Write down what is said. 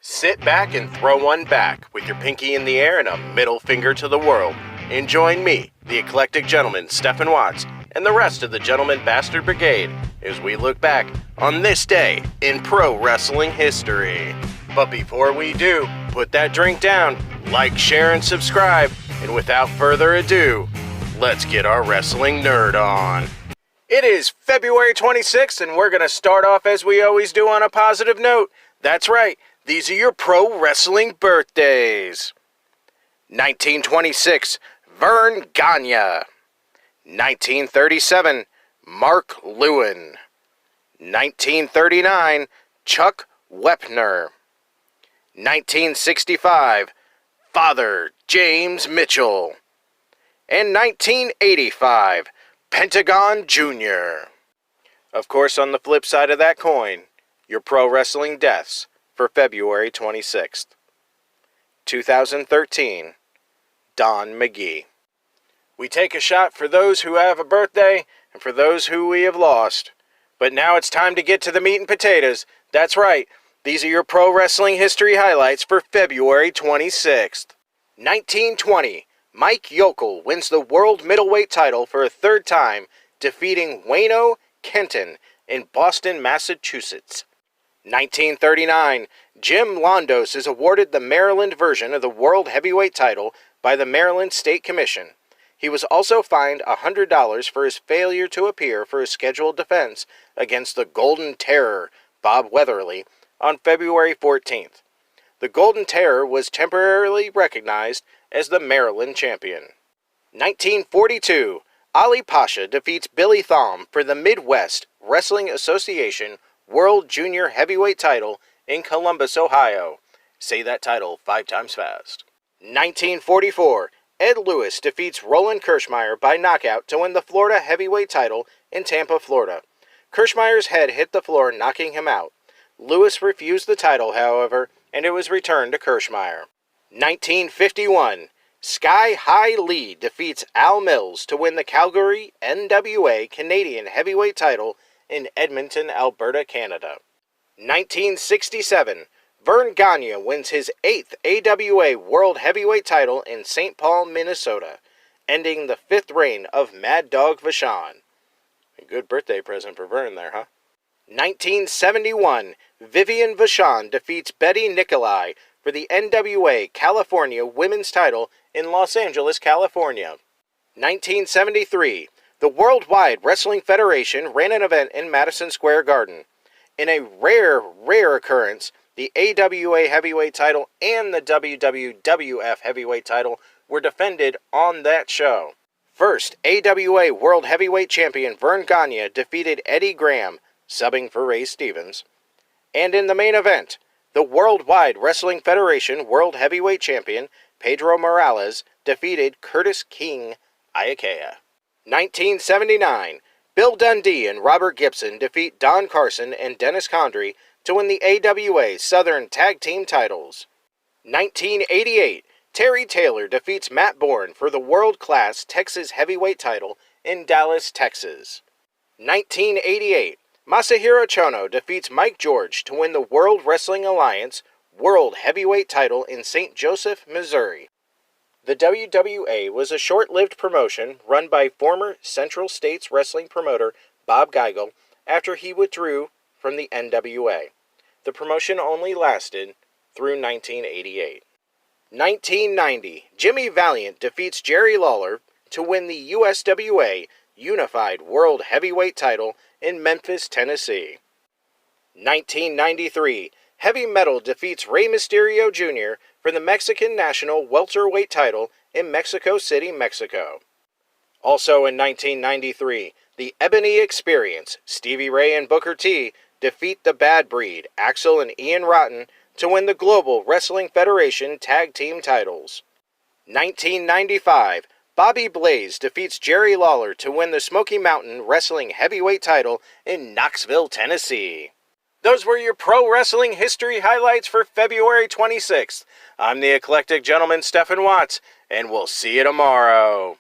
Sit back and throw one back with your pinky in the air and a middle finger to the world. And join me, the eclectic gentleman Stephen Watts, and the rest of the Gentleman Bastard Brigade as we look back on this day in pro wrestling history. But before we do, put that drink down, like, share, and subscribe, and without further ado, let's get our wrestling nerd on. It is February 26th, and we're going to start off as we always do on a positive note. That's right, these are your pro wrestling birthdays. 1926, Verne Gagne. 1937, Mark Lewin. 1939, Chuck Wepner. 1965, Father James Mitchell. And 1985, Pentagon Jr. Of course, on the flip side of that coin, your pro wrestling deaths for February 26th. 2013, Don McGee. We take a shot for those who have a birthday and for those who we have lost. But now it's time to get to the meat and potatoes. That's right, these are your pro wrestling history highlights for February 26th. 1920, Mike Yokel wins the world middleweight title for a third time, defeating Wayno Kenton in Boston, Massachusetts. 1939, Jim Londos is awarded the Maryland version of the world heavyweight title by the Maryland State Commission. He was also fined $100 for his failure to appear for a scheduled defense against the Golden Terror, Bob Weatherly, on February 14th. The Golden Terror was temporarily recognized as the Maryland champion. 1942, Ali Pasha defeats Billy Thom for the Midwest Wrestling Association World Junior Heavyweight title in Columbus, Ohio. Say that title 5 times fast. 1944, Ed Lewis defeats Roland Kirschmeyer by knockout to win the Florida Heavyweight title in Tampa, Florida. Kirschmeyer's head hit the floor, knocking him out. Lewis refused the title, however, and it was returned to Kirschmeyer. 1951, Sky High Lee defeats Al Mills to win the Calgary NWA Canadian Heavyweight title in Edmonton, Alberta, Canada. 1967, Verne Gagne wins his 8th AWA World Heavyweight title in St. Paul, Minnesota, ending the 5th reign of Mad Dog Vachon. A good birthday present for Verne there, huh? 1971, Vivian Vachon defeats Betty Nicolai for the NWA California Women's title in Los Angeles, California. 1973, the Worldwide Wrestling Federation ran an event in Madison Square Garden. In a rare occurrence, the AWA Heavyweight title and the WWF Heavyweight title were defended on that show. First, AWA World Heavyweight Champion Verne Gagne defeated Eddie Graham, subbing for Ray Stevens. And in the main event, the Worldwide Wrestling Federation World Heavyweight Champion Pedro Morales defeated Curtis King Iaukea. 1979, Bill Dundee and Robert Gibson defeat Don Carson and Dennis Condrey to win the AWA Southern Tag Team titles. 1988, Terry Taylor defeats Matt Bourne for the World Class Texas Heavyweight title in Dallas, Texas. 1988, Masahiro Chono defeats Mike George to win the World Wrestling Alliance World Heavyweight title in St. Joseph, Missouri. The WWA was a short-lived promotion run by former Central States wrestling promoter Bob Geigel after he withdrew from the NWA. The promotion only lasted through 1988. 1990, Jimmy Valiant defeats Jerry Lawler to win the USWA Unified World Heavyweight title in Memphis, Tennessee. 1993, Heavy Metal defeats Rey Mysterio Jr. for the Mexican National Welterweight title in Mexico City, Mexico. Also in 1993, the Ebony Experience, Stevie Ray and Booker T, defeat the Bad Breed, Axel and Ian Rotten, to win the Global Wrestling Federation Tag Team titles. 1995, Bobby Blaze defeats Jerry Lawler to win the Smoky Mountain Wrestling Heavyweight title in Knoxville, Tennessee. Those were your pro wrestling history highlights for February 26th. I'm the eclectic gentleman Stephen Watts, and we'll see you tomorrow.